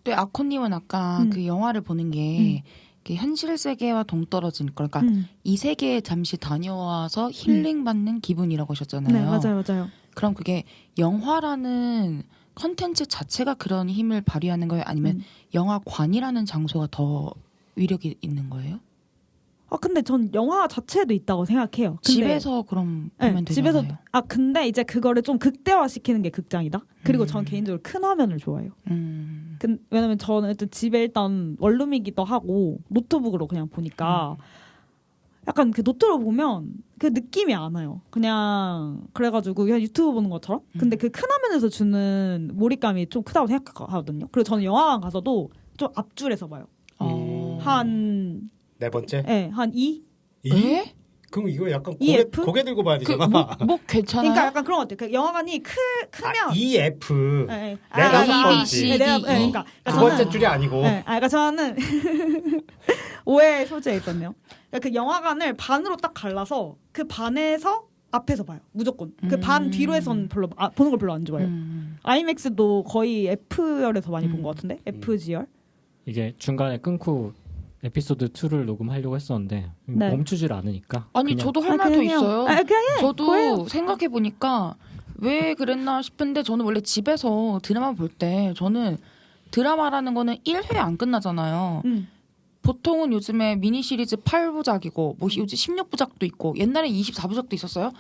네, 아코님은 아까 그 영화를 보는 게 현실 세계와 동떨어진 그러니까 이 세계에 잠시 다녀와서 힐링 받는 기분이라고 하셨잖아요. 네, 맞아요. 그럼 그게 영화라는 컨텐츠 자체가 그런 힘을 발휘하는 거예요? 아니면 영화관이라는 장소가 더 위력이 있는 거예요? 근데 전 영화 자체도 있다고 생각해요. 근데, 집에서 그럼 보면 되잖아요. 집에서 근데 이제 그거를 좀 극대화시키는 게 극장이다. 그리고 전 개인적으로 큰 화면을 좋아해요. 왜냐면 저는 일단 집에 일단 원룸이기도 하고 노트북으로 그냥 보니까 약간 그 노트북 보면 그 느낌이 안 와요. 그냥 그래가지고 그냥 유튜브 보는 것처럼. 근데 그 큰 화면에서 주는 몰입감이 좀 크다고 생각하거든요. 그리고 저는 영화관 가서도 좀 앞줄에서 봐요. 한 네 번째? 네, 한 2? 2? 그럼 이거 약간 고개 들고 봐야 되잖아. 뭐 괜찮아요? 그러니까 약간 그런 것 같아요. 그 영화관이 크면 EF. 네, 내가 3번지. 그러니까 두 번째 줄이 아니고. 그러니까 저는 오해 소지가 있었네요. 그러니까 그 영화관을 반으로 딱 갈라서 그 반에서 앞에서 봐요. 무조건. 그 반 뒤로에선 별로 보는 걸 별로 안 좋아해요. 아이맥스도 거의 F열에서 많이 본 것 같은데? FG열? 이게 중간에 끊고 에피소드 2를 녹음하려고 했었는데 멈추질 않으니까. 아니 그냥. 저도 할 말도 있어요. 저도 그래요. 생각해 보니까 왜 그랬나 싶은데 저는 원래 집에서 드라마 볼 때 저는 드라마라는 거는 1회 안 끝나잖아요. 보통은 요즘에 미니 시리즈 8부작이고 뭐 요즘 16부작도 있고 옛날에 24부작도 있었어요.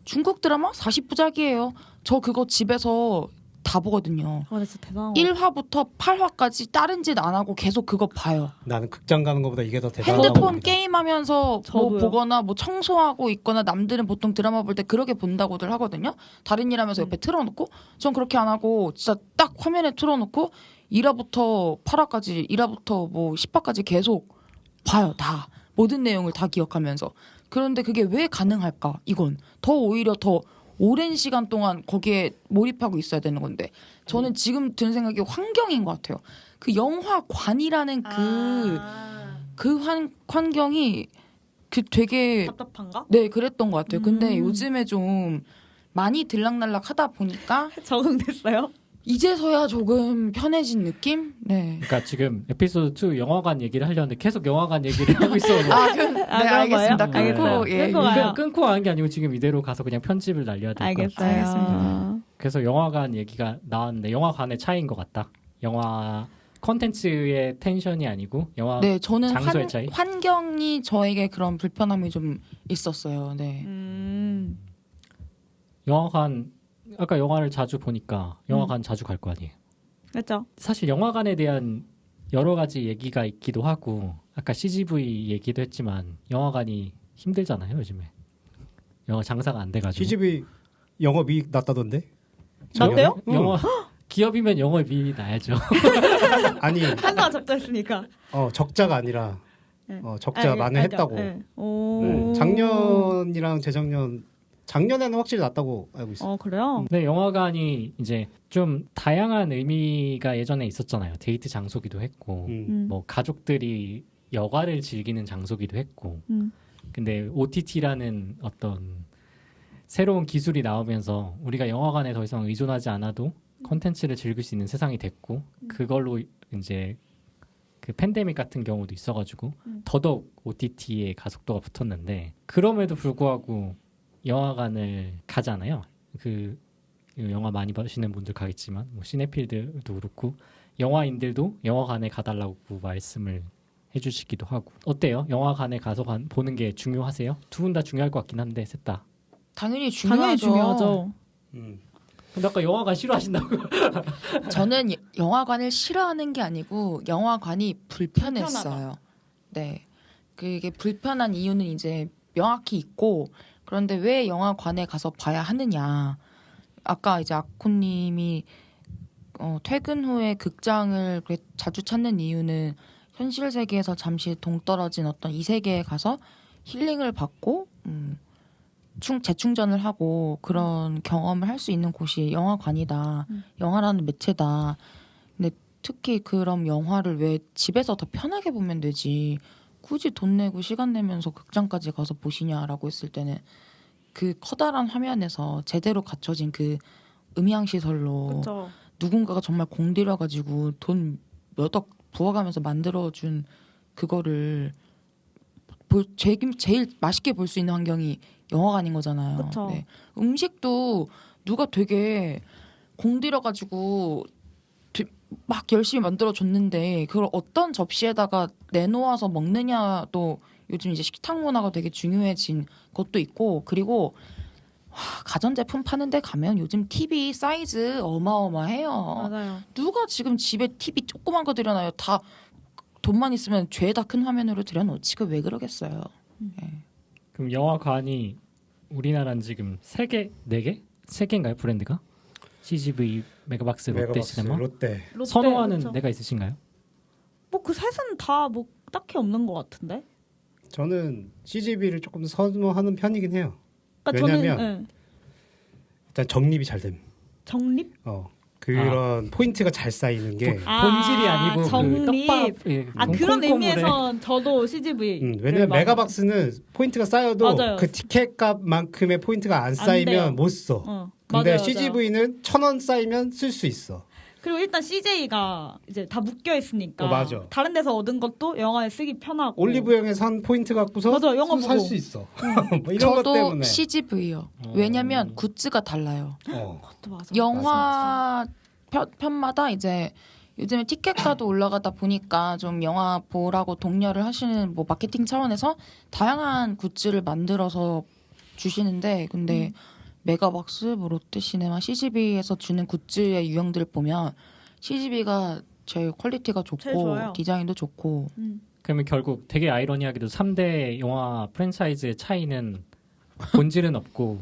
중국 드라마 40부작이에요. 저 그거 집에서 다 보거든요. 진짜 대단한 1화부터 8화까지 다른 짓 안 하고 계속 그거 봐요. 나는 극장 가는 것보다 이게 더 대단하다고 핸드폰 봅니다. 게임하면서 뭐 보거나 뭐 청소하고 있거나 남들은 보통 드라마 볼 때 그렇게 본다고들 하거든요. 다른 일 하면서 옆에 틀어놓고 전 그렇게 안 하고 진짜 딱 화면에 틀어놓고 1화부터 8화까지 1화부터 뭐 10화까지 계속 봐요. 다. 모든 내용을 다 기억하면서. 그런데 그게 왜 가능할까? 이건 더 오히려 더 오랜 시간 동안 거기에 몰입하고 있어야 되는 건데 저는 지금 드는 생각이 환경인 것 같아요. 그 영화관이라는 환경이 그 되게 답답한가? 네 그랬던 것 같아요. 근데 요즘에 좀 많이 들락날락 하다 보니까 적응됐어요? 이제서야 조금 편해진 느낌? 네. 그러니까 지금 에피소드 2 영화관 얘기를 하려는데 계속 영화관 얘기를 하고 있어요. 네, 알겠습니다. 끊고 가는 게 아니고 지금 이대로 가서 그냥 편집을 날려야 될 것 같아요. 알겠습니다. 그래서 영화관 얘기가 나왔는데 영화관의 차이인 것 같다. 영화 컨텐츠의 텐션이 아니고 영화 저는 장소의 차이. 환경이 저에게 그런 불편함이 좀 있었어요. 네. 영화관 아까 영화를 자주 보니까 영화관 자주 갈 거 아니에요. 그렇죠. 사실 영화관에 대한 여러 가지 얘기가 있기도 하고 아까 CGV 얘기도 했지만 영화관이 힘들잖아요 요즘에. 영화 장사가 안 돼가지고. CGV 영업이익 났다던데? 났대요? 영화 기업이면 영업이익이 나야죠. 아니 한동안 적자했으니까. 적자가 아니라 적자 만회했다고. 작년이랑 작년에는 확실히 났다고 알고 있어요. 그래요? 네, 영화관이 이제 좀 다양한 의미가 예전에 있었잖아요. 데이트 장소기도 했고, 뭐 가족들이 여가를 즐기는 장소기도 했고. 근데 OTT라는 어떤 새로운 기술이 나오면서 우리가 영화관에 더 이상 의존하지 않아도 콘텐츠를 즐길 수 있는 세상이 됐고, 그걸로 이제 그 팬데믹 같은 경우도 있어가지고 더더욱 OTT에 가속도가 붙었는데 그럼에도 불구하고 영화관을 가잖아요. 그 영화 많이 보시는 분들 가겠지만 뭐 시네필들도 그렇고 영화인들도 영화관에 가달라고 말씀을 해주시기도 하고. 어때요? 영화관에 가서 보는 게 중요하세요? 두 분 다 중요할 것 같긴 한데 셋 다. 당연히 중요하죠. 근데 아까 영화관 싫어하신다고. 저는 영화관을 싫어하는 게 아니고 영화관이 불편했어요. 불편하다. 네, 그게 불편한 이유는 이제 명확히 있고 그런데 왜 영화관에 가서 봐야 하느냐. 아까 이제 아코님이 퇴근 후에 극장을 자주 찾는 이유는 현실 세계에서 잠시 동떨어진 어떤 이 세계에 가서 힐링을 받고 재충전을 하고 그런 경험을 할 수 있는 곳이 영화관이다. 영화라는 매체다. 근데 특히 그럼 영화를 왜 집에서 더 편하게 보면 되지. 굳이 돈 내고 시간 내면서 극장까지 가서 보시냐라고 했을 때는 그 커다란 화면에서 제대로 갖춰진 그 음향시설로 그쵸. 누군가가 정말 공들여가지고 돈 몇 억 부어가면서 만들어준 그거를 제일 맛있게 볼 수 있는 환경이 영화관인 거잖아요. 네. 음식도 누가 되게 공들여가지고 막 열심히 만들어줬는데 그걸 어떤 접시에다가 내놓아서 먹느냐도 요즘 이제 식탁 문화가 되게 중요해진 것도 있고, 그리고 가전제품 파는 데 가면 요즘 TV 사이즈 어마어마해요. 맞아요. 누가 지금 집에 TV 조그만 거 들여놔요. 다 돈만 있으면 죄다 큰 화면으로 들여놓지. 그 왜 그러겠어요. 네. 그럼 영화관이 우리나라는 지금 3개, 4개? 3개인가요 브랜드가? CGV, 메가박스, 롯데시네마? 롯데. 선호하는 그렇죠. 데가 있으신가요? 뭐 그 셋은 다 뭐 딱히 없는 것 같은데. 저는 CGV를 조금 선호하는 편이긴 해요. 그러니까 왜냐면 저는, 일단 정립이 잘 됨. 정립? 그런 포인트가 잘 쌓이는 게 본질이 아니고 정립. 그 떡밥 그런 의미에서 저도 CGV. 왜냐면 메가박스는 포인트가 쌓여도 맞아요. 그 티켓값만큼의 포인트가 안 쌓이면 못 써. 근데 맞아요, CGV는 1,000원 쌓이면 쓸 수 있어. 그리고 일단 CJ가 이제 다 묶여 있으니까 맞아. 다른 데서 얻은 것도 영화에 쓰기 편하고. 올리브영에 산 포인트 갖고서 맞아, 영화 살 보고. 수 있어. 뭐 이런 것 저도 때문에. CGV요. 왜냐면 굿즈가 달라요. 그것도 맞아. 영화 편마다 이제 요즘에 티켓가도 올라가다 보니까 좀 영화 보라고 독려를 하시는 뭐 마케팅 차원에서 다양한 굿즈를 만들어서 주시는데, 근데 메가박스, 뭐 롯데시네마, CGV에서 주는 굿즈의 유형들을 보면 CGV가 제일 퀄리티가 좋고 디자인도 좋고. 그러면 결국 되게 아이러니하게도 3대 영화 프랜차이즈의 차이는 본질은 없고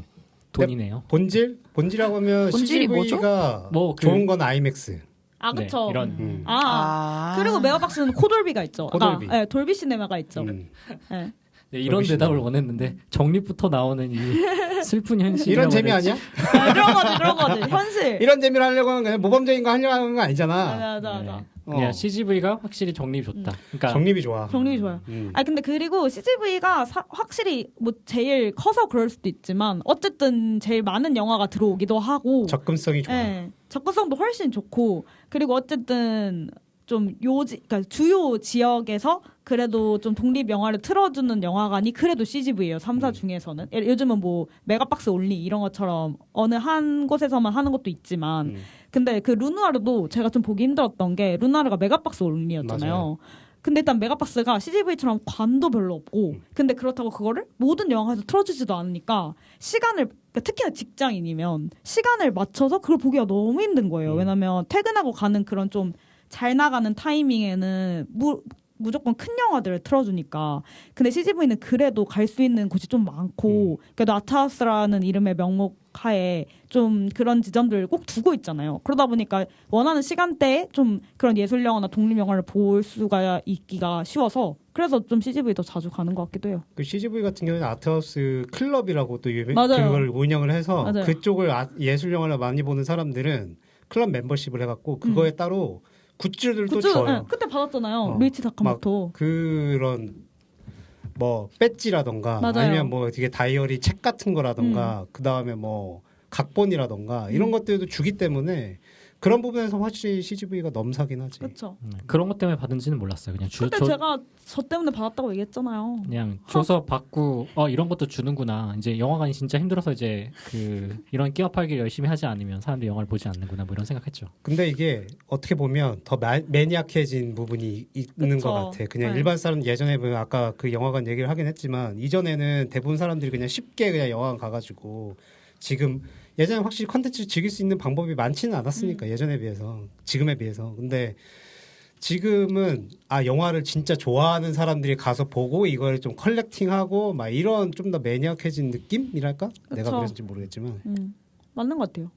돈이네요. 본질이라고 하면 본질이 CGV가 뭐 좋은 건 아이맥스. 그쵸. 네, 이런. 그리고 메가박스는 코돌비가 있죠. 코돌비. 네, 돌비 시네마가 있죠. 네, 이런 대답을 원했는데 정립부터 나오는 이 슬픈 현실. 이런 재미 아니야? 그런 거지. 현실. 이런 재미를 하려고 하는 거야. 모범적인 거 하려고 하는 거 아니잖아. 맞아. 그냥 CGV가 확실히 정립이 좋다. 그러니까 정립이 좋아. 정립이 좋아요. 근데 그리고 CGV가 확실히 뭐 제일 커서 그럴 수도 있지만 어쨌든 제일 많은 영화가 들어오기도 하고 접근성이 좋아. 네, 접근성도 훨씬 좋고, 그리고 어쨌든 좀 그러니까 주요 지역에서 그래도 좀 독립 영화를 틀어주는 영화관이 그래도 CGV예요. 3사 중에서는. 요즘은 뭐 메가박스 올리 이런 것처럼 어느 한 곳에서만 하는 것도 있지만, 근데 그 루누아르도 제가 좀 보기 힘들었던 게 루누아르가 메가박스 올리였잖아요. 맞아요. 근데 일단 메가박스가 CGV처럼 관도 별로 없고, 근데 그렇다고 그거를 모든 영화에서 틀어주지도 않으니까 그러니까 특히나 직장인이면 시간을 맞춰서 그걸 보기가 너무 힘든 거예요. 왜냐면 퇴근하고 가는 그런 좀 잘 나가는 타이밍에는 무조건 큰 영화들을 틀어주니까. 근데 CGV는 그래도 갈 수 있는 곳이 좀 많고, 그래도 아트하우스라는 이름의 명목 하에 좀 그런 지점들을 꼭 두고 있잖아요. 그러다 보니까 원하는 시간대에 좀 그런 예술 영화나 독립 영화를 볼 수가 있기가 쉬워서, 그래서 좀 CGV 더 자주 가는 것 같기도 해요. 그 CGV 같은 경우는 아트하우스 클럽이라고 또 맞아요. 그걸 운영을 해서 맞아요. 그쪽을 예술 영화를 많이 보는 사람들은 클럽 멤버십을 해갖고 그거에 따로 굿즈들도 줘요. 네, 그때 받았잖아요. 리치 다카모토. 그런 뭐 배지라던가 맞아요. 아니면 뭐 되게 다이어리 책 같은 거라던가 그 다음에 뭐 각본이라던가 이런 것들도 주기 때문에 그런 부분에서 확실히 CGV가 넘사긴 하지. 그렇죠. 그런 것 때문에 받은지는 몰랐어요. 그냥 그때 제가 저 때문에 받았다고 얘기했잖아요. 그냥 줘서 받고 이런 것도 주는구나. 이제 영화관이 진짜 힘들어서 이제 이런 끼어 팔기를 열심히 하지 않으면 사람들이 영화를 보지 않는구나 뭐 이런 생각했죠. 근데 이게 어떻게 보면 더 매니악해진 부분이 있는 그쵸. 것 같아. 그냥 네. 일반 사람 예전에 보면 아까 그 영화관 얘기를 하긴 했지만 이전에는 대부분 사람들이 그냥 쉽게 그냥 영화관 가가지고 지금 예전에 확실히 컨텐츠를 즐길 수 있는 방법이 많지는 않았으니까 예전에 비해서 지금에 비해서. 근데 지금은 영화를 진짜 좋아하는 사람들이 가서 보고 이걸 좀 컬렉팅하고 막 이런 좀 더 매니악해진 느낌이랄까? 내가 그랬는지 모르겠지만 맞는 것 같아요.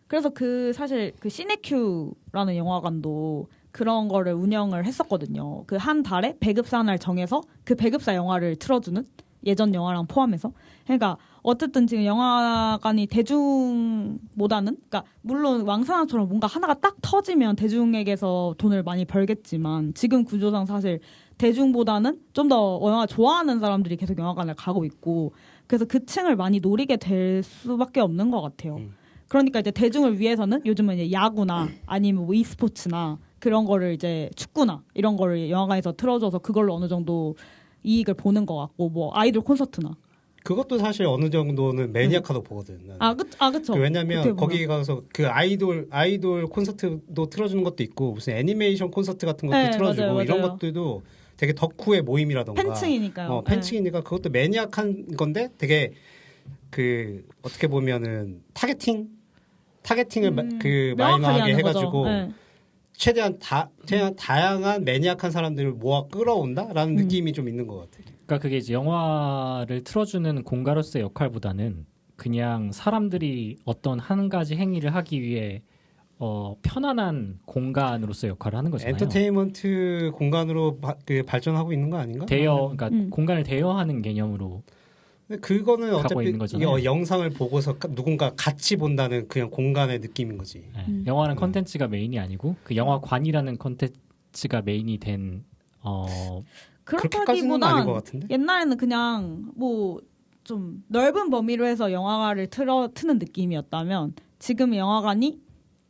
그래서 사실 그 시네큐라는 영화관도 그런 거를 운영을 했었거든요. 그 한 달에 배급사 날 정해서 그 배급사 영화를 틀어주는, 예전 영화랑 포함해서. 그러니까 어쨌든 지금 영화관이 대중보다는, 그러니까 물론 왕산화처럼 뭔가 하나가 딱 터지면 대중에게서 돈을 많이 벌겠지만 지금 구조상 사실 대중보다는 좀 더 영화 좋아하는 사람들이 계속 영화관을 가고 있고, 그래서 그 층을 많이 노리게 될 수밖에 없는 것 같아요. 그러니까 이제 대중을 위해서는 요즘은 이제 야구나 아니면 뭐 e스포츠나 그런 거를 이제 축구나 이런 거를 영화관에서 틀어줘서 그걸로 어느 정도 이익을 보는 것 같고 뭐 아이돌 콘서트나 그것도 사실 어느 정도는 매니악하다고 보거든. 나는. 그쵸. 왜냐면 거기 가서 그 아이돌 콘서트도 틀어주는 것도 있고 무슨 애니메이션 콘서트 같은 것도 네, 틀어주고 맞아요. 이런 것들도 되게 덕후의 모임이라던가 팬층이니까요. 팬층이니까 그것도 매니악한 건데 되게 그 어떻게 보면은 타겟팅을 그 마이너하게 해가지고 최대한 다양한 매니악한 사람들을 모아 끌어온다라는 느낌이 좀 있는 것 같아요. 그러니까 그게 이제 영화를 틀어주는 공가로서의 역할보다는 그냥 사람들이 어떤 한 가지 행위를 하기 위해 편안한 공간으로서의 역할을 하는 거잖아요. 엔터테인먼트 공간으로 발전하고 있는 거 아닌가? 그러니까 공간을 대여하는 개념으로. 근데 그거는 어차피 있는 영상을 보고서 누군가 같이 본다는 그냥 공간의 느낌인 거지. 네. 영화는 컨텐츠가 메인이 아니고 그 영화관이라는 컨텐츠가 메인이 된 그렇게까지는 아닌 것 같은데? 옛날에는 그냥 뭐 좀 넓은 범위로 해서 영화를 트는 느낌이었다면 지금 영화관이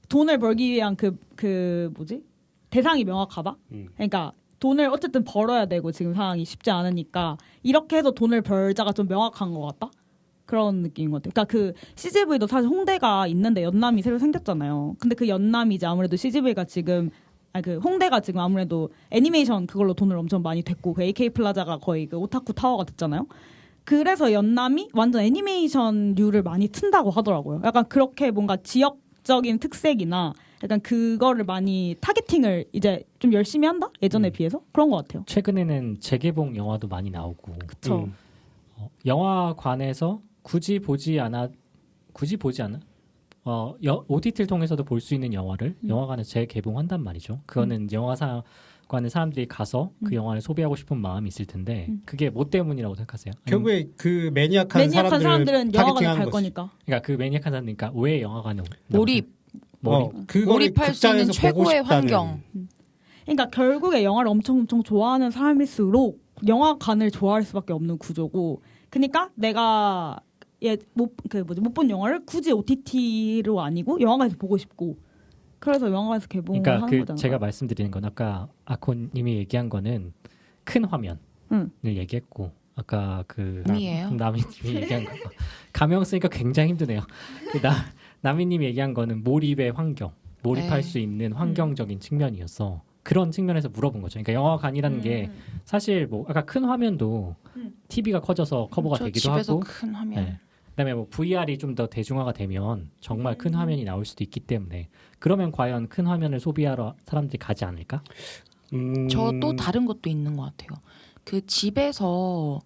돈을 벌기 위한 그 뭐지? 대상이 명확하다? 그러니까 돈을 어쨌든 벌어야 되고 지금 상황이 쉽지 않으니까 이렇게 해서 돈을 벌자가 좀 명확한 것 같다? 그런 느낌인 것 같아요. 그러니까 그 CGV도 사실 홍대가 있는데 연남이 새로 생겼잖아요. 근데 그 연남이 이제 아무래도 CGV가 지금 그 홍대가 지금 아무래도 애니메이션 그걸로 돈을 엄청 많이 됐고 그 AK 플라자가 거의 그 오타쿠 타워가 됐잖아요. 그래서 연남이 완전 애니메이션류를 많이 튼다고 하더라고요. 약간 그렇게 뭔가 지역적인 특색이나 약간 그거를 많이 타겟팅을 이제 좀 열심히 한다? 예전에 비해서? 그런 것 같아요. 최근에는 재개봉 영화도 많이 나오고. 그쵸. 영화관에서 굳이 보지 않아 OTT를 통해서도 볼 수 있는 영화를 영화관에서 재개봉한단 말이죠. 그거는 영화관에 사람들이 가서 그 영화를 소비하고 싶은 마음이 있을 텐데 그게 뭐 때문이라고 생각하세요? 결국에 그 매니악한 사람들은 영화관에 갈 거니까. 그러니까 그 매니악한 사람들이니까 왜 영화관에 몰입할 수 있는 최고의 환경. 그러니까 결국에 영화를 엄청 좋아하는 사람일수록 영화관을 좋아할 수밖에 없는 구조고, 그러니까 내가 못 본 영화를 굳이 OTT로 아니고 영화관에서 보고 싶고, 그래서 영화관에서 개봉을 하는 거잖아요. 제가 말씀드리는 건 아까 아코님이 얘기한 거는 큰 화면을 얘기했고, 아까 나미님이 얘기한 거 가명 쓰니까 굉장히 힘드네요. 나미님이 얘기한 거는 몰입의 환경, 몰입할 수 있는 환경적인 측면이어서 그런 측면에서 물어본 거죠. 그러니까 영화관이라는 게 사실 뭐 아까 큰 화면도 TV가 커져서 커버가 되기도 집에서 하고, 큰 화면. 그다음에 뭐 VR이 좀 더 대중화가 되면 정말 큰 화면이 나올 수도 있기 때문에 그러면 과연 큰 화면을 소비하러 사람들이 가지 않을까? 저 또 다른 것도 있는 것 같아요. 그 집에서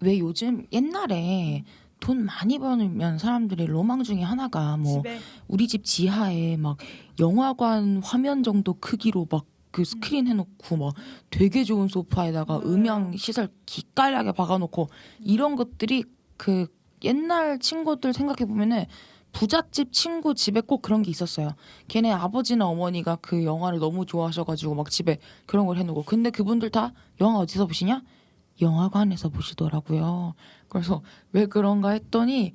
왜 요즘 옛날에 돈 많이 벌면 사람들의 로망 중에 하나가 뭐 우리 집 지하에 막 영화관 화면 정도 크기로 막 그 스크린 해놓고 막 되게 좋은 소파에다가 음향 시설 기깔나게 박아놓고 이런 것들이 그 옛날 친구들 생각해 보면은 부잣집 친구 집에 꼭 그런 게 있었어요. 걔네 아버지나 어머니가 그 영화를 너무 좋아하셔가지고 막 집에 그런 걸 해놓고, 근데 그분들 다 영화 어디서 보시냐? 영화관에서 보시더라고요. 그래서 왜 그런가 했더니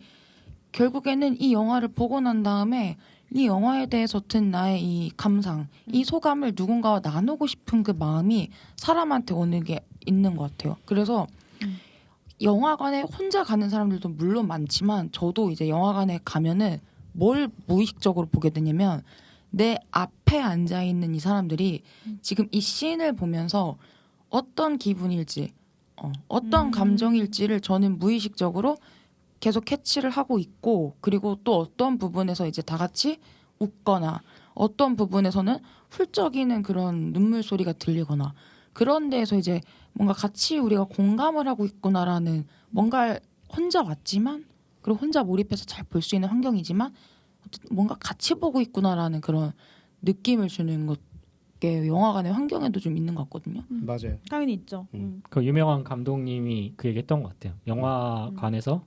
결국에는 이 영화를 보고 난 다음에 이 영화에 대해서 든 나의 이 감상, 이 소감을 누군가와 나누고 싶은 그 마음이 사람한테 오는 게 있는 것 같아요. 그래서 영화관에 혼자 가는 사람들도 물론 많지만 저도 이제 영화관에 가면은 뭘 무의식적으로 보게 되냐면 내 앞에 앉아있는 이 사람들이 지금 이 씬을 보면서 어떤 기분일지 어떤 감정일지를 저는 무의식적으로 계속 캐치를 하고 있고, 그리고 또 어떤 부분에서 이제 다 같이 웃거나 어떤 부분에서는 훌쩍이는 그런 눈물 소리가 들리거나 그런 데에서 이제 뭔가 같이 우리가 공감을 하고 있구나라는, 뭔가 혼자 왔지만 그리고 혼자 몰입해서 잘 볼 수 있는 환경이지만 뭔가 같이 보고 있구나라는 그런 느낌을 주는 것. 영화관의 환경에도 좀 있는 것 같거든요. 맞아요. 당연히 있죠. 그 유명한 감독님이 그 얘기했던 것 같아요. 영화관에서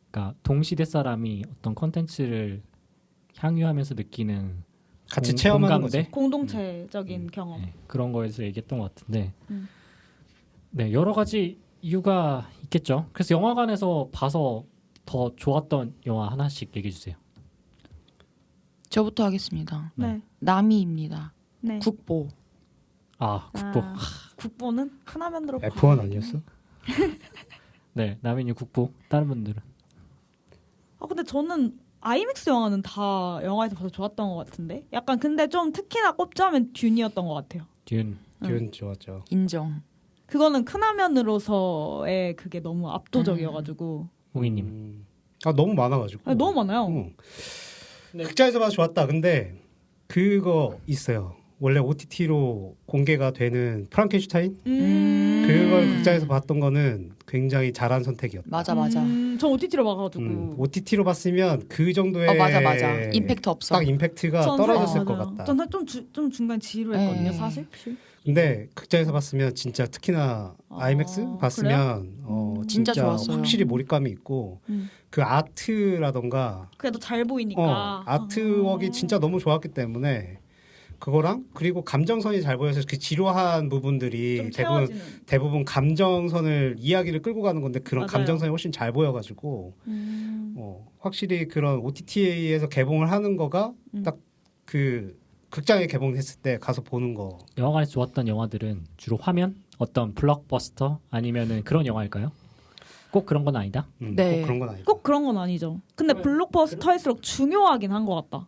그러니까 동시대 사람이 어떤 컨텐츠를 향유하면서 느끼는 같이 체험하는 거지. 공동체적인 경험. 네, 그런 거에서 얘기했던 것 같은데 네, 여러 가지 이유가 있겠죠. 그래서 영화관에서 봐서 더 좋았던 영화 하나씩 얘기해 주세요. 저부터 하겠습니다. 네. 나미입니다. 네. 국보. 국보. 국보는 하나면으로 F1 아니었어? 네, 남인이 국보. 다른 분들은? 근데 저는 아이맥스 영화는 다 영화에서 봐서 좋았던 것 같은데. 약간 근데 좀 특히나 꼽자면 듄이었던 것 같아요. 듄 좋았죠. 인정. 그거는 큰 화면으로서의 그게 너무 압도적이어가지고. 홍이님. 너무 많아가지고. 너무 많아요. 네. 극장에서 봐서 좋았다. 근데 그거 있어요. 원래 OTT로 공개가 되는 프랑켄슈타인? 그걸 극장에서 봤던 거는 굉장히 잘한 선택이었다. 맞아. 저 OTT로 봐가지고. OTT로 봤으면 그 정도의 맞아. 임팩트 없어. 딱 임팩트가 떨어졌을 것 같다. 전 좀 중간 지루했거든요, 사실. 근데 극장에서 봤으면 진짜 특히나 아이맥스 봤으면 진짜 좋았어요. 확실히 몰입감이 있고 그 아트라던가 그래도 잘 보이니까. 아트웍이 진짜 너무 좋았기 때문에 그거랑 그리고 감정선이 잘 보여서 그 지루한 부분들이 대부분 감정선을 이야기를 끌고 가는 건데 그런 맞아요. 감정선이 훨씬 잘 보여가지고 확실히 그런 OTT에서 개봉을 하는 거가 딱 그 극장에 개봉했을 때 가서 보는 거. 영화관에서 좋았던 영화들은 주로 화면? 어떤 블록버스터? 아니면은 그런 영화일까요? 꼭 그런 건 아니다? 네. 꼭 그런 건 아니고. 꼭 그런 건 아니죠. 근데 블록버스터일수록 중요하긴 한 것 같다.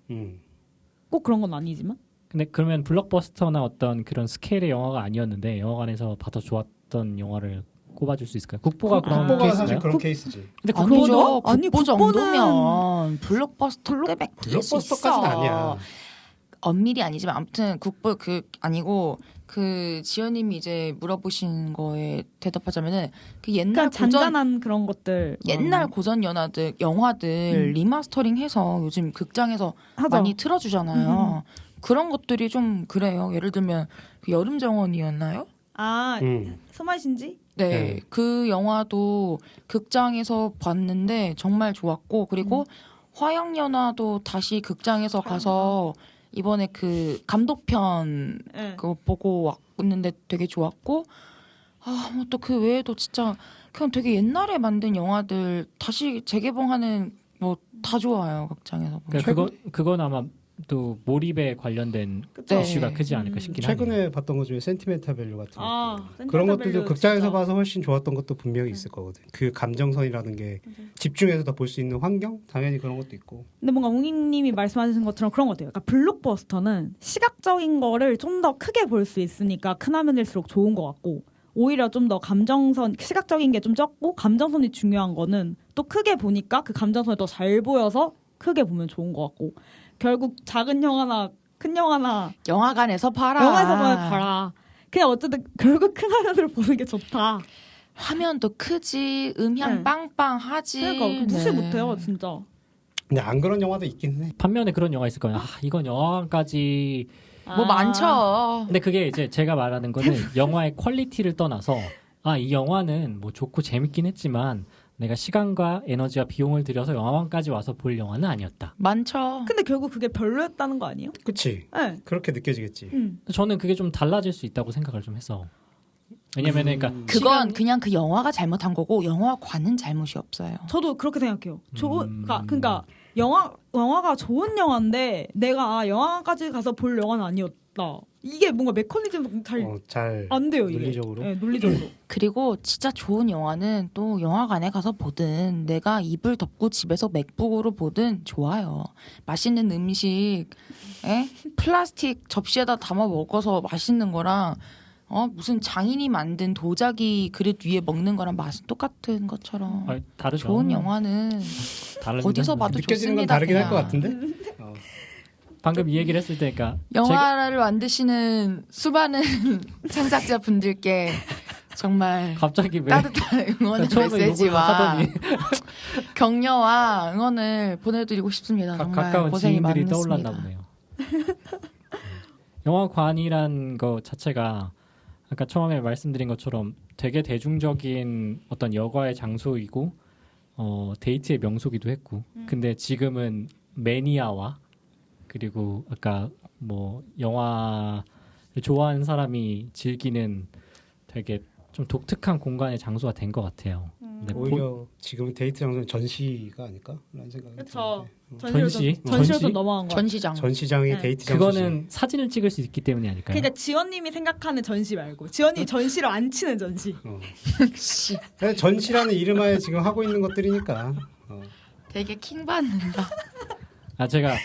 꼭 그런 건 아니지만. 근데 그러면 블록버스터나 어떤 그런 스케일의 영화가 아니었는데 영화관에서 봐서 좋았던 영화를 꼽아줄 수 있을까요? 국보가 그런 국보가 사실 케이스인가요? 그런 케이스지. 근데 아니죠. 아니, 국보 국보는 정도면 블록버스터 급의 블록버스터까지는 아니야. 엄밀히 아니지만 아무튼 국보 아니고 그 지연님이 이제 물어보신 거에 대답하자면은 그 옛날 잔잔한 그런 것들 옛날 고전 영화들 리마스터링해서 요즘 극장에서 하죠. 많이 틀어주잖아요. 그런 것들이 좀 그래요. 예를 들면 그 여름 정원이었나요? 스마신지? 네, 그 영화도 극장에서 봤는데 정말 좋았고 그리고 화양연화도 다시 극장에서 가서 이번에 그 감독편 그거 보고 왔는데 되게 좋았고 뭐 또 그 외에도 진짜 그냥 되게 옛날에 만든 영화들 다시 재개봉하는 뭐 다 좋아요 극장에서. 그러니까 그건 아마 또 몰입에 관련된 이슈가 크지 않을까 싶긴 하네요. 최근에 봤던 것 중에 센티멘탈 밸류 같은 거 그런 것들도 극장에서 봐서 훨씬 좋았던 것도 분명히 있을 거거든. 그 감정선이라는 게 집중해서 더 볼 수 있는 환경? 당연히 그런 것도 있고. 근데 뭔가 웅이님이 말씀하신 것처럼 그런 것 같아요. 그러니까 블록버스터는 시각적인 거를 좀 더 크게 볼 수 있으니까 큰 화면일수록 좋은 것 같고 오히려 좀 더 시각적인 게 좀 적고 감정선이 중요한 거는 또 크게 보니까 그 감정선이 더 잘 보여서 크게 보면 좋은 것 같고 결국 작은 영화나 큰 영화나 영화관에서 봐라. 영화에서 봐라. 그냥 어쨌든 결국 큰 화면으로 보는 게 좋다. 화면도 크지, 음향 빵빵하지. 그러니까 무시 못해요, 진짜. 근데 안 그런 영화도 있긴 해. 반면에 그런 영화 있을 거예요. 이건 영화관까지 뭐 많죠. 근데 그게 이제 제가 말하는 거는 영화의 퀄리티를 떠나서 이 영화는 뭐 좋고 재밌긴 했지만 내가 시간과 에너지와 비용을 들여서 영화관까지 와서 볼 영화는 아니었다. 많죠. 근데 결국 그게 별로였다는 거 아니에요? 그치. 네. 그렇게 느껴지겠지. 저는 그게 좀 달라질 수 있다고 생각을 좀 해서. 왜냐면은 그러니까 그건 그냥 그 영화가 잘못한 거고 영화관은 잘못이 없어요. 저도 그렇게 생각해요. 그러니까 영화가 좋은 영화인데 내가 영화관까지 가서 볼 영화는 아니었다. 이게 뭔가 메커니즘 잘 안 돼요. 논리적으로. 네, 논리적으로. 그리고 진짜 좋은 영화는 또 영화관에 가서 보든 내가 이불 덮고 집에서 맥북으로 보든 좋아요. 맛있는 음식, 플라스틱 접시에다 담아 먹어서 맛있는 거랑 무슨 장인이 만든 도자기 그릇 위에 먹는 거랑 맛은 똑같은 것처럼 다르죠. 좋은 영화는 어디서 봐도 느껴지는 좋습니다. 건 다르긴 할 것 같은데. 방금 이 얘기를 했을 때, 그러니까 영화를 만드시는 수많은 창작자 분들께 정말 갑자기 왜 따뜻한 응원의 메시지와 격려와 응원을 보내드리고 싶습니다. 정말 가까운 고생이 지인들이 많으십니다. 떠올랐나 보네요. 영화관이란 거 자체가 아까 처음에 말씀드린 것처럼 되게 대중적인 어떤 여가의 장소이고 데이트의 명소기도 했고 근데 지금은 매니아와 그리고 아까 뭐 영화를 좋아하는 사람이 즐기는 되게 좀 독특한 공간의 장소가 된 것 같아요. 오히려 지금 데이트 장소는 전시가 아닐까? 라는 생각이 그렇죠. 전시? 전시로 좀 넘어간 거. 전시장이 데이트 장소. 그거는 사진을 찍을 수 있기 때문이 아닐까요? 그러니까 지원님이 생각하는 전시 말고 지원님 전시를 안 치는 전시. 전시라는 이름하에 지금 하고 있는 것들이니까. 되게 킹 받는다. 제가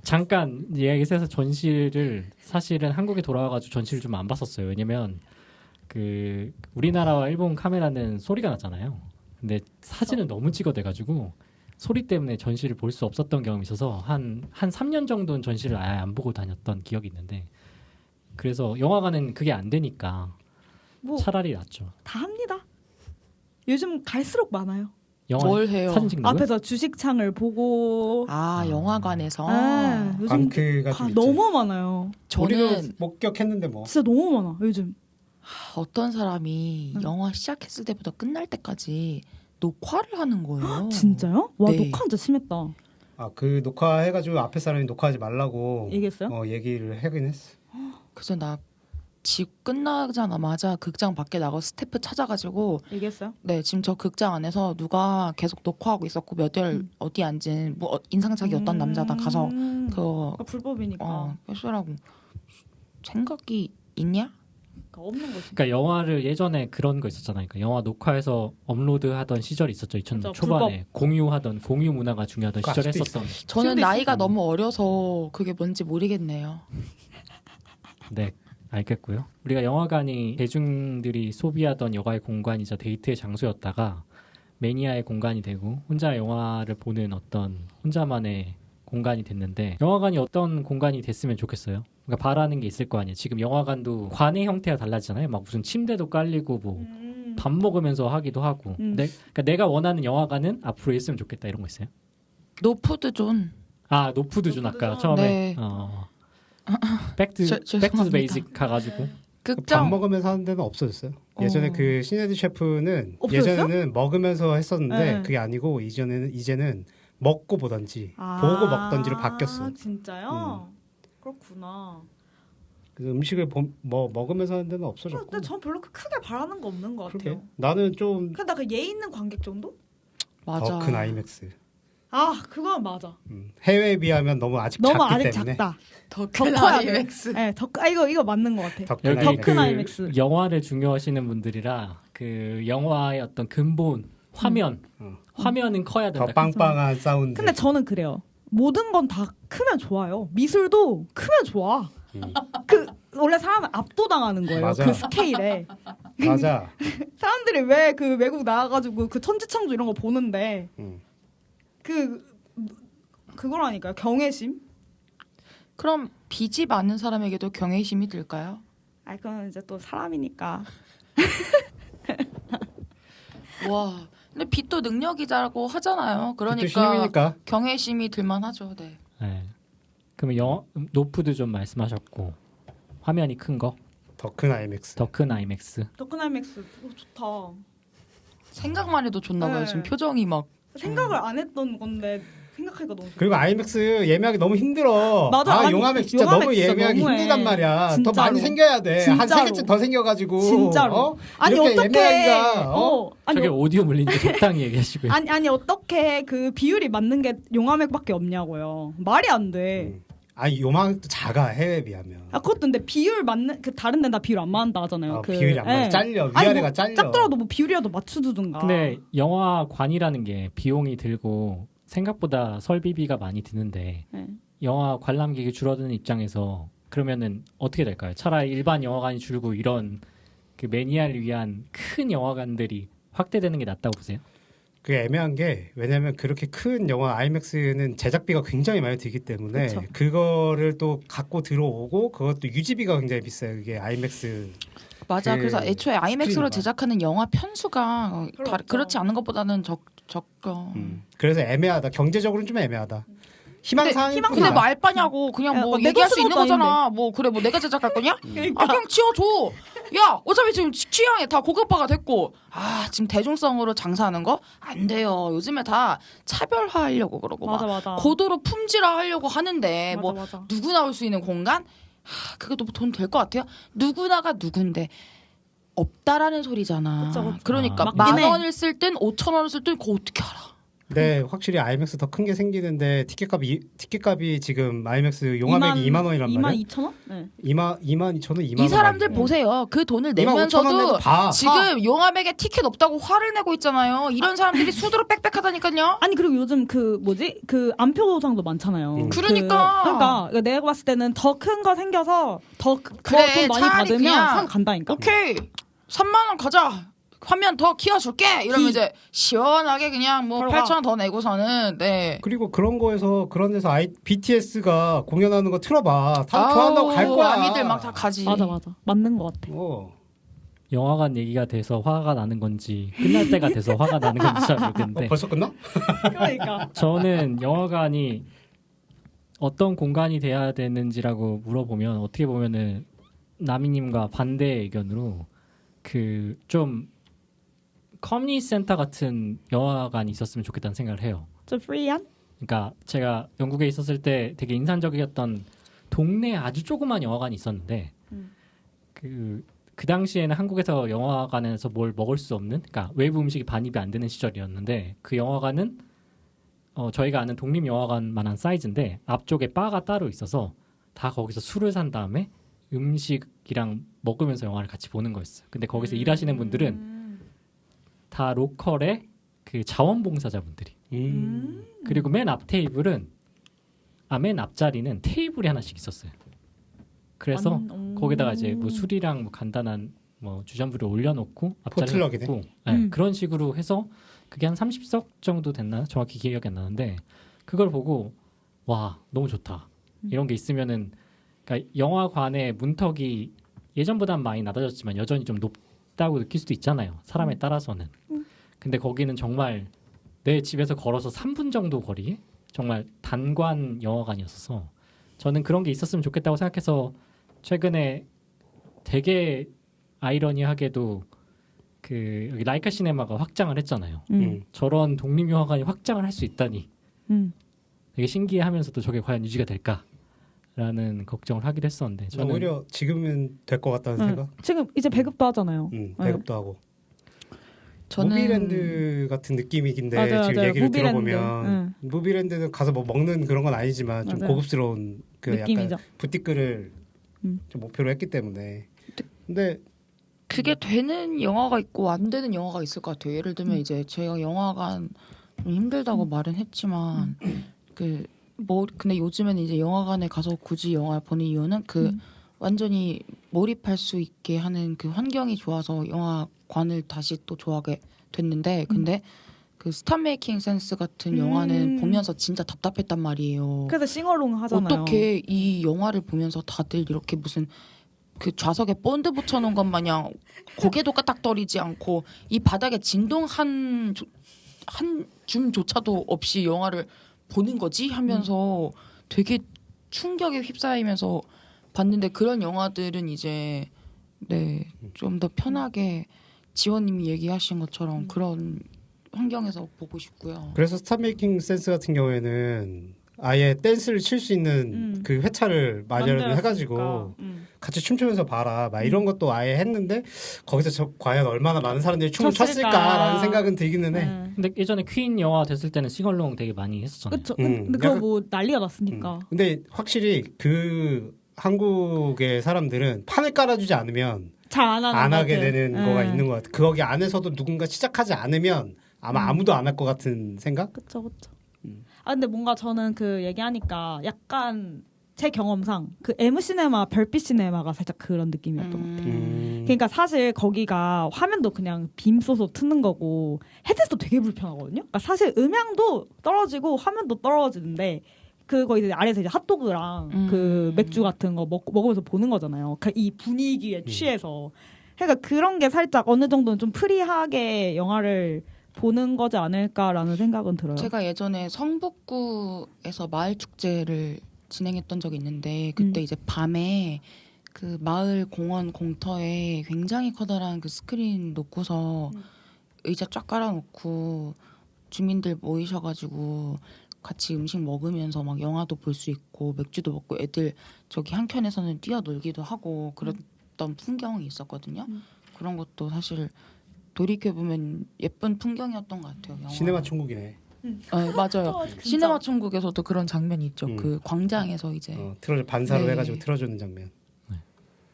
잠깐 이야기해서 전시를 사실은 한국에 돌아와가지고 전시를 좀 안 봤었어요. 왜냐면 그 우리나라와 일본 카메라는 소리가 났잖아요. 근데 사진은 너무 찍어대가지고 소리 때문에 전시를 볼 수 없었던 경험이 있어서 한 3년 정도는 전시를 아예 안 보고 다녔던 기억이 있는데 그래서 영화관은 그게 안 되니까 차라리 낫죠. 다 합니다. 요즘 갈수록 많아요. 뭘 해요? 사진 찍는 거요? 앞에서 주식창을 보고 영화관에서 요즘 너무 많아요. 저는 목격했는데 뭐 진짜 너무 많아 요즘. 어떤 사람이 영화 시작했을 때부터 끝날 때까지 녹화를 하는 거예요. 진짜요? 와 네. 녹화 진짜 심했다. 그 녹화해가지고 앞에 사람이 녹화하지 말라고 얘기했어요? 얘기를 하긴 했어. 그래서 나 집 끝나자마자 극장 밖에 나가서 스태프 찾아가지고 얘기했어요? 네 지금 저 극장 안에서 누가 계속 녹화하고 있었고 몇 월 어디 앉은 뭐 인상착의 어떤 남자다 가서 그거 불법이니까 해주라고. 생각이 있냐? 없는 거지. 그러니까 영화를 예전에 그런 거 있었잖아요. 그러니까 영화 녹화해서 업로드하던 시절이 있었죠. 2000년 초반에 공유 문화가 중요하던 시절에 했었던. 저는 나이가 너무 어려서 그게 뭔지 모르겠네요. 네, 알겠고요. 우리가 영화관이 대중들이 소비하던 여가의 공간이자 데이트의 장소였다가 매니아의 공간이 되고 혼자 영화를 보는 어떤 혼자만의 공간이 됐는데 영화관이 어떤 공간이 됐으면 좋겠어요. 그러니까 바라는 게 있을 거 아니에요. 지금 영화관도 관의 형태가 달라지잖아요. 막 무슨 침대도 깔리고 뭐 밥 먹으면서 하기도 하고. 그러니까 내가 원하는 영화관은 앞으로 있으면 좋겠다 이런 거 있어요? 노푸드 존. 노푸드 존 아까 처음에. 네. 백투 베이직 가가지고. 극장 밥 먹으면서 하는 데는 없어졌어요. 예전에 그 신헤드 셰프는 없어졌어요? 예전에는 먹으면서 했었는데 네. 그게 아니고 이제는 먹고 보던지 보고 먹던지로 바뀌었어. 진짜요? 그렇구나. 그래서 음식을 먹으면서 하는 데는 없어졌고. 근데 전 별로 크게 바라는 거 없는 것 같아요. 그렇게? 나는 좀 근데 그 예의 있는 관객 정도? 맞아. 더 큰 아이맥스. 그건 맞아. 해외에 비하면 너무 아직 너무 작기 아직 때문에. 작다. 더 큰 커야 돼. 아이맥스. 네, 이거 맞는 것 같아. 더 큰 여기 아이맥스. 큰 아이맥스. 영화를 중요하시는 분들이라 그 영화의 어떤 근본 화면은 커야 된다. 더 빵빵한 사운드. 근데 저는 그래요. 모든 건 다 크면 좋아요. 미술도 크면 좋아. 원래 사람은 압도당하는 거예요. 맞아. 그 스케일에. 맞아. 사람들이 왜 그 외국 나와가지고 그 천지창조 이런 거 보는데 그거라니까요. 경외심. 그럼 빚이 많은 사람에게도 경외심이 들까요? 그건 이제 또 사람이니까. 와, 근데 빚도 능력이자고 하잖아요. 그러니까 힘이니까. 경외심이 들만하죠. 네. 네. 그러면 노푸드 좀 말씀하셨고 화면이 큰 거. 더 큰 아이맥스. 더 큰 아이맥스. 더 큰 아이맥스. 좋다. 생각만 해도 좋나 봐요. 네. 지금 표정이 막 생각을 안 했던 건데 생각하니까 너무 좋다. 그리고 아이맥스 예매하기 너무 힘들어. 맞아. 용화맥 진짜 너무 진짜 예매하기 너무해. 힘들단 말이야. 진짜로. 더 많이 생겨야 돼. 한 진짜로. 3개쯤 더 생겨가지고. 진짜로. 아니 이렇게 어떻게? 예매하기가, 저게 오디오 물리니까 적당히 얘기하시고요. 아니 어떻게 그 비율이 맞는 게 용화맥밖에 없냐고요. 말이 안 돼. 요망도 작아 해외에 비하면. 그것도 근데 비율 맞는 그 다른 데는 다 비율 안 맞는다 하잖아요. 비율이 안 맞아. 잘려. 위아래가 잘려. 작더라도 뭐 비율이라도 맞춰주든가. 근데 영화관이라는 게 비용이 들고 생각보다 설비비가 많이 드는데 영화 관람객이 줄어드는 입장에서 그러면은 어떻게 될까요? 차라리 일반 영화관이 줄고 이런 그 매니아를 위한 큰 영화관들이 확대되는 게 낫다고 보세요? 그게 애매한 게 왜냐하면 그렇게 큰 영화 아이맥스는 제작비가 굉장히 많이 들기 때문에 그쵸. 그거를 또 갖고 들어오고 그것도 유지비가 굉장히 비싸요. 그게 아이맥스. 맞아. 그래서 애초에 아이맥스로 스크린만. 제작하는 영화 편수가 그렇지 않은 것보다는 적어. 그래서 애매하다. 경제적으로는 좀 애매하다. 희망사항이 근데 뭐 알바냐고 그냥 뭐 내 얘기할 수 돈 있는 쓰는 것도 거잖아. 뭐 그래 뭐 내가 제작할 거냐? 그냥 지어줘. 야 어차피 지금 취향에 다 고급화가 됐고 지금 대중성으로 장사하는 거 안 돼요. 요즘에 다 차별화하려고 그러고 맞아. 고도로 품질화하려고 하는데 맞아, 뭐 누구 나올 수 있는 공간? 그게 또 돈 될 것 같아요? 누구나가 누군데 없다라는 소리잖아. 그쵸. 그러니까 맞긴 만 해. 원을 쓸 땐 5천 원을 쓸 땐 그거 어떻게 알아? 네, 확실히 IMAX 더 큰 게 생기는데 티켓값이 지금 IMAX 용화백이 2만 원이란 말이에요. 2만 2천 원? 네. 2만 2천 원, 2만 원. 이 사람들 보세요. 그 돈을 2만 5천 원 내도 내면서도 봐. 지금 용화백에 티켓 없다고 화를 내고 있잖아요. 이런 사람들이 수두룩 빽빽하다니까요. 아니 그리고 요즘 그 뭐지? 그 안표상도 많잖아요. 그러니까. 내가 봤을 때는 더 큰 거 생겨서 더 그래, 돈 많이 차라리 받으면 그냥 상 간다니까. 오케이 3만 원 가자. 화면 더 키워줄게. 이러면 이제 시원하게 그냥 뭐 8천 원 더 내고서는 네. 그리고 그런 데서 BTS가 공연하는 거 틀어봐. 다 좋아한다고 갈 거야. 아미들 막 다 가지. 맞아. 맞는 것 같아. 영화관 얘기가 돼서 화가 나는 건지 끝날 때가 돼서 화가 나는 건지 잘 모르겠는데 벌써 끝나? 그러니까. 저는 영화관이 어떤 공간이 돼야 되는지라고 물어보면 어떻게 보면은 나미님과 반대 의견으로 그 좀 커뮤니티 센터 같은 영화관이 있었으면 좋겠다는 생각을 해요. 좀 프리한? 그러니까 제가 영국에 있었을 때 되게 인상적이었던 동네에 아주 조그만 영화관이 있었는데 그 당시에는 한국에서 영화관에서 뭘 먹을 수 없는, 그러니까 외부 음식이 반입이 안 되는 시절이었는데 그 영화관은 저희가 아는 독립영화관만한 사이즈인데 앞쪽에 바가 따로 있어서 다 거기서 술을 산 다음에 음식이랑 먹으면서 영화를 같이 보는 거였어요. 근데 거기서 일하시는 분들은 다 로컬의 그 자원봉사자분들이. 그리고 맨 앞 테이블은 맨 앞자리는 테이블이 하나씩 있었어요. 그래서 거기다가 이제 뭐 술이랑 뭐 간단한 뭐 주전부를 올려놓고 앞자리에 놓고 그런 식으로 해서 그게 한 30석 정도 됐나? 정확히 기억이 안 나는데 그걸 보고 와 너무 좋다. 이런 게 있으면은 그러니까 영화관의 문턱이 예전보다는 많이 낮아졌지만 여전히 좀 높다고 느낄 수도 있잖아요. 사람에 따라서는. 근데 거기는 정말 내 집에서 걸어서 3분 정도 거리에 정말 단관 영화관이었어서 저는 그런 게 있었으면 좋겠다고 생각해서 최근에 되게 아이러니하게도 그 여기 라이카 시네마가 확장을 했잖아요. 저런 독립영화관이 확장을 할 수 있다니 되게 신기해하면서도 저게 과연 유지가 될까라는 걱정을 하기도 했었는데 저는 오히려 지금은 될 것 같다는 생각. 지금 이제 배급도 하잖아요. 배급도 하고. 저는 무비랜드 같은 느낌이긴데 맞아요. 지금 얘기를 무비랜드. 들어보면 무비랜드는 가서 뭐 먹는 그런 건 아니지만 좀 맞아요. 고급스러운 그 느낌이죠. 약간 부티크를 좀 목표로 했기 때문에. 근데 그게 되는 영화가 있고 안 되는 영화가 있을 것 같아요. 예를 들면 이제 제가 영화관 좀 힘들다고 말은 했지만 근데 요즘에는 이제 영화관에 가서 굳이 영화를 보는 이유는 완전히 몰입할 수 있게 하는 그 환경이 좋아서 영화관을 다시 또 좋아하게 됐는데 근데 그 스타 메이킹 센스 같은 영화는 보면서 진짜 답답했단 말이에요. 그래서 싱어롱 하잖아요. 어떻게 이 영화를 보면서 다들 이렇게 무슨 그 좌석에 본드 붙여놓은 것 마냥 고개도 까딱거리지 않고 이 바닥에 진동 한 줌조차도 없이 영화를 보는 거지 하면서 되게 충격에 휩싸이면서 봤는데 그런 영화들은 이제 좀 더 편하게 지원님이 얘기하신 것처럼 그런 환경에서 보고 싶고요. 그래서 스타 메이킹 센스 같은 경우에는 아예 댄스를 칠 수 있는 그 회차를 마련을 해가지고 같이 춤추면서 봐라 막 이런 것도 아예 했는데 거기서 과연 얼마나 많은 사람들이 춤을 췄을까라는 생각은 들기는 해. 근데 예전에 퀸 영화 됐을 때는 싱얼롱 되게 많이 했었잖아요. 그렇죠. 근데 그거 뭐 난리가 났으니까. 근데 확실히 그 한국의 사람들은 판을 깔아주지 않으면 잘 안 하게 되는 거가 있는 것 같아. 거기 안에서도 누군가 시작하지 않으면 아마 아무도 안 할 것 같은 생각? 그렇죠. 근데 뭔가 저는 그 얘기하니까 약간 제 경험상 그 M시네마, 별빛 시네마가 살짝 그런 느낌이었던 것 같아요. 그러니까 사실 거기가 화면도 그냥 빔 쏘서 트는 거고 헤드셋도 되게 불편하거든요. 그러니까 사실 음향도 떨어지고 화면도 떨어지는데 그거 이제 아래에서 이제 핫도그랑 그 맥주 같은 거 먹으면서 보는 거잖아요. 그러니까 이 분위기에 취해서. 그러니까 그런 게 살짝 어느 정도는 좀 프리하게 영화를 보는 거지 않을까라는 생각은 들어요. 제가 예전에 성북구에서 마을 축제를 진행했던 적이 있는데 그때 이제 밤에 그 마을 공원 공터에 굉장히 커다란 그 스크린 놓고서 의자 쫙 깔아놓고 주민들 모이셔가지고 같이 음식 먹으면서 막 영화도 볼 수 있고 맥주도 먹고 애들 저기 한켠에서는 뛰어놀기도 하고 그랬던 풍경이 있었거든요. 그런 것도 사실 돌이켜 보면 예쁜 풍경이었던 것 같아요. 영화. 시네마 천국이네. 맞아요. 시네마 천국에서도 그런 장면이 있죠. 그 광장에서 이제 반사로 네. 해가지고 틀어주는 장면. 네.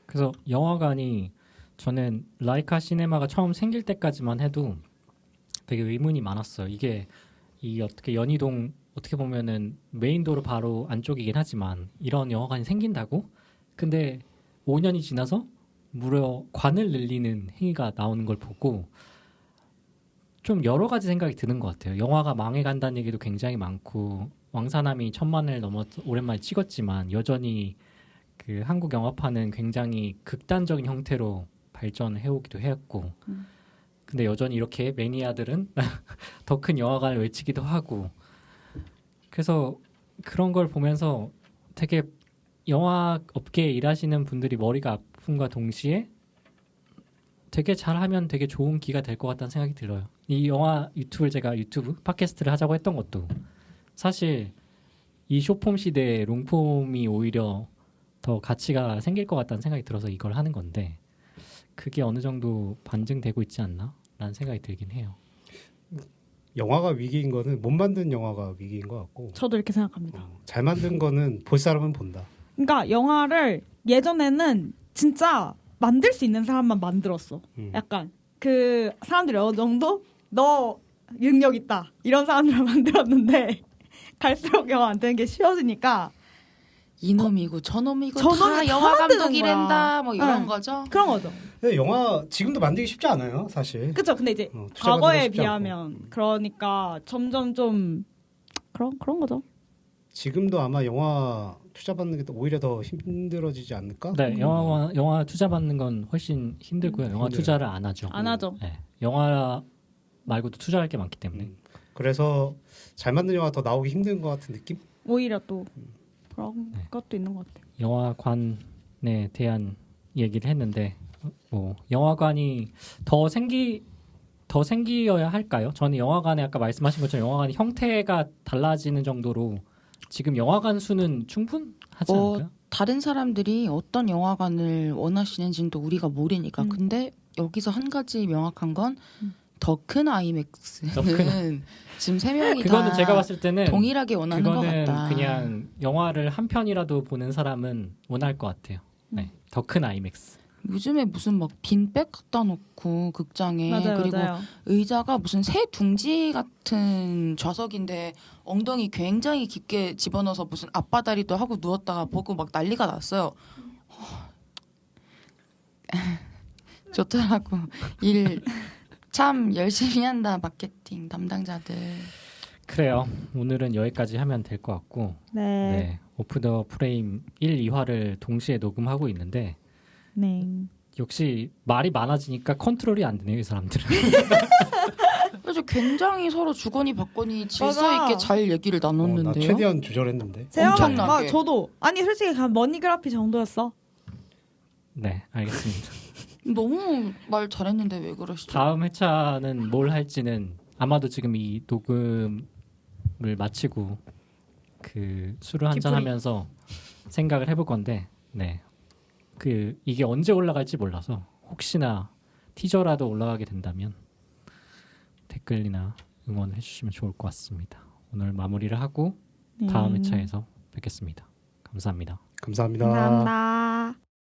그래서 영화관이 저는 라이카 시네마가 처음 생길 때까지만 해도 되게 의문이 많았어요. 이게 이 어떻게 연희동 어떻게 보면은 메인도로 바로 안쪽이긴 하지만 이런 영화관이 생긴다고? 근데 5년이 지나서 무려 관을 늘리는 행위가 나오는 걸 보고 좀 여러 가지 생각이 드는 것 같아요. 영화가 망해간다는 얘기도 굉장히 많고 왕사남이 1000만을 넘어 오랜만에 찍었지만 여전히 그 한국 영화판은 굉장히 극단적인 형태로 발전을 해오기도 했고 근데 여전히 이렇게 매니아들은 더 큰 영화관을 외치기도 하고 그래서 그런 걸 보면서 되게 영화 업계에 일하시는 분들이 머리가 아픔과 동시에 되게 잘하면 되게 좋은 기가 될 것 같다는 생각이 들어요. 이 영화 유튜브를 제가 유튜브 팟캐스트를 하자고 했던 것도 사실 이 숏폼 시대에 롱폼이 오히려 더 가치가 생길 것 같다는 생각이 들어서 이걸 하는 건데 그게 어느 정도 반증되고 있지 않나? 라는 생각이 들긴 해요. 영화가 위기인 거는 못 만든 영화가 위기인 것 같고 저도 이렇게 생각합니다. 잘 만든 거는 볼 사람은 본다. 그러니까 영화를 예전에는 진짜 만들 수 있는 사람만 만들었어. 약간 그 사람들이 어느 정도 너 능력 있다 이런 사람들을 만들었는데 갈수록 영화 안 되는 게 쉬워지니까 이놈이고 저놈이고 저놈이 다 영화 다 만드는 감독이란다 뭐 이런 응. 거죠. 그런 거죠. 근데 영화 지금도 만들기 쉽지 않아요, 사실. 그렇죠. 근데 이제 투자 받는 거 과거에 쉽지 비하면 않고. 그러니까 점점 좀 그런 거죠. 지금도 아마 영화 투자 받는 게 오히려 더 힘들어지지 않을까? 네, 영화 투자 받는 건 훨씬 힘들고요. 영화 힘들어요. 투자를 안 하죠. 안 하죠. 네, 영화 말고도 투자할 게 많기 때문에. 그래서 잘 만든 영화 더 나오기 힘든 것 같은 느낌? 오히려 또 그런 것도 있는 것 같아요. 영화관에 대한 얘기를 했는데 뭐 영화관이 더 생기어야 할까요? 저는 영화관에 아까 말씀하신 것처럼 영화관의 형태가 달라지는 정도로 지금 영화관 수는 충분하지 않을까요? 다른 사람들이 어떤 영화관을 원하시는지는 또 우리가 모르니까. 근데 여기서 한 가지 명확한 건 더 큰 아이맥스는 지금 3명이 그거는 다 제가 봤을 때는 동일하게 원하는 것 그거는 같다. 그냥 영화를 한 편이라도 보는 사람은 원할 것 같아요. 네, 더 큰 아이맥스. 요즘에 무슨 막 빈백 갖다 놓고 극장에 맞아요, 그리고 맞아요. 의자가 무슨 새 둥지 같은 좌석인데 엉덩이 굉장히 깊게 집어넣어서 무슨 앞바다리도 하고 누웠다가 보고 막 난리가 났어요. 좋더라고. 일 참 열심히 한다 마케팅 담당자들. 그래요. 오늘은 여기까지 하면 될 것 같고 네, 오프 더 프레임 1, 2화를 동시에 녹음하고 있는데 역시 말이 많아지니까 컨트롤이 안 되네요, 이 사람들은. 그래서 굉장히 서로 주거니 받거니 질서 맞아. 있게 잘 얘기를 나 나눴는데요. 최대한 조절했는데. 엄청나게. 저도 아니 솔직히 머니그라피 정도였어. 네, 알겠습니다. 너무 말 잘했는데 왜 그러시죠? 다음 회차는 뭘 할지는 아마도 지금 이 녹음을 마치고 그 술을 한잔 하면서 생각을 해볼 건데, 네. 그 이게 언제 올라갈지 몰라서 혹시나 티저라도 올라가게 된다면 댓글이나 응원해 주시면 좋을 것 같습니다. 오늘 마무리를 하고 다음 회차에서 뵙겠습니다. 감사합니다. 감사합니다. 감사합니다.